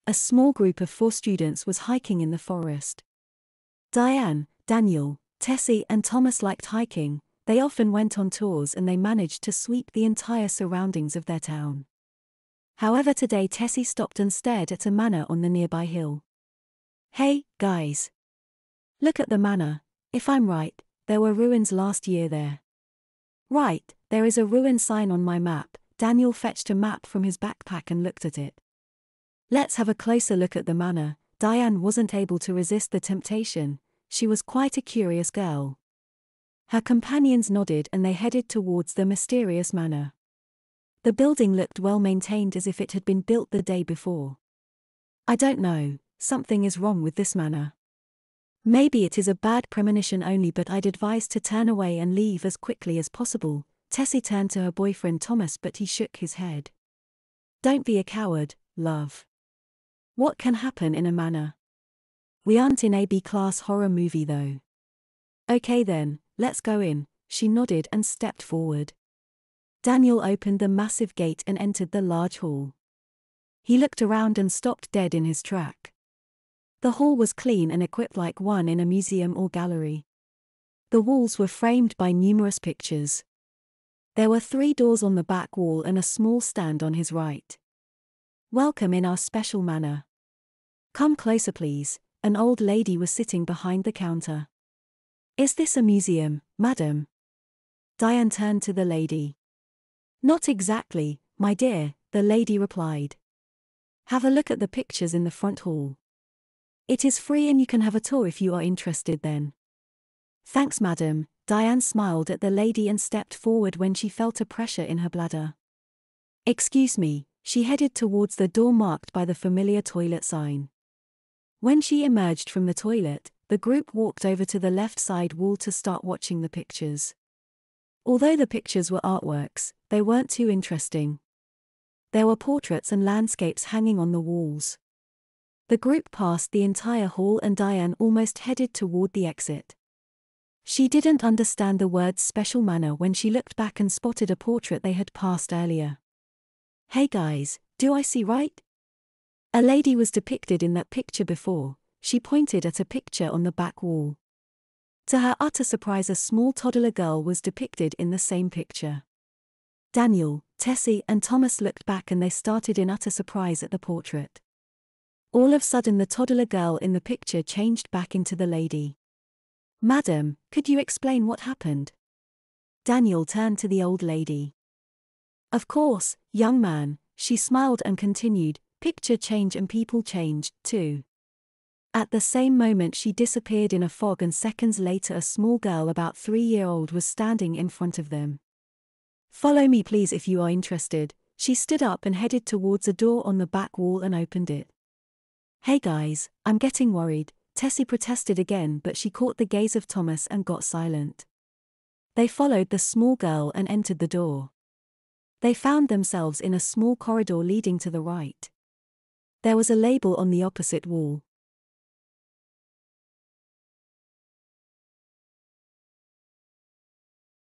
a small group of 4 students was hiking in the forest. Diane, Daniel, Tessie and Thomas liked hiking. They often went on tours and they managed to sweep the entire surroundings of their town. However, today Tessie stopped and stared at a manor on the nearby hill. "Hey, guys. Look at the manor. If I'm right, there were ruins last year there." "Right, there is a ruin sign on my map." Daniel fetched a map from his backpack and looked at it. "Let's have a closer look at the manor." Diane wasn't able to resist the temptation. She was quite a curious girl. Her companions nodded and they headed towards the mysterious manor. The building looked well maintained, as if it had been built the day before. "I don't know, something is wrong with this manor. Maybe it is a bad premonition only, but I'd advise to turn away and leave as quickly as possible." Tessie turned to her boyfriend Thomas, but he shook his head. "Don't be a coward, love. What can happen in a manor? We aren't in a B-class horror movie though." "Okay then, let's go in." She nodded and stepped forward. Daniel opened the massive gate and entered the large hall. He looked around and stopped dead in his track. The hall was clean and equipped like one in a museum or gallery. The walls were framed by numerous pictures. There were 3 doors on the back wall and a small stand on his right. "Welcome in our special manor. Come closer please." An old lady was sitting behind the counter. "Is this a museum, madam?" Diane turned to the lady. "Not exactly, my dear," the lady replied. "Have a look at the pictures in the front hall. It is free and you can have a tour if you are interested then." "Thanks, madam." Diane smiled at the lady and stepped forward when she felt a pressure in her bladder. "Excuse me." She headed towards the door marked by the familiar toilet sign. When she emerged from the toilet, the group walked over to the left side wall to start watching the pictures. Although the pictures were artworks, they weren't too interesting. There were portraits and landscapes hanging on the walls. The group passed the entire hall and Diane almost headed toward the exit. She didn't understand the words special manor when she looked back and spotted a portrait they had passed earlier. "Hey guys, do I see right? A lady was depicted in that picture before." She pointed at a picture on the back wall. To her utter surprise, a small toddler girl was depicted in the same picture. Daniel, Tessie and Thomas looked back and they started in utter surprise at the portrait. All of a sudden the toddler girl in the picture changed back into the lady. "Madam, could you explain what happened?" Daniel turned to the old lady. "Of course, young man." She smiled and continued, "Picture change and people change, too." At the same moment she disappeared in a fog and seconds later a small girl about 3-year-old was standing in front of them. "Follow me please if you are interested." She stood up and headed towards a door on the back wall and opened it. "Hey guys, I'm getting worried." Tessie protested again, but she caught the gaze of Thomas and got silent. They followed the small girl and entered the door. They found themselves in a small corridor leading to the right. There was a label on the opposite wall.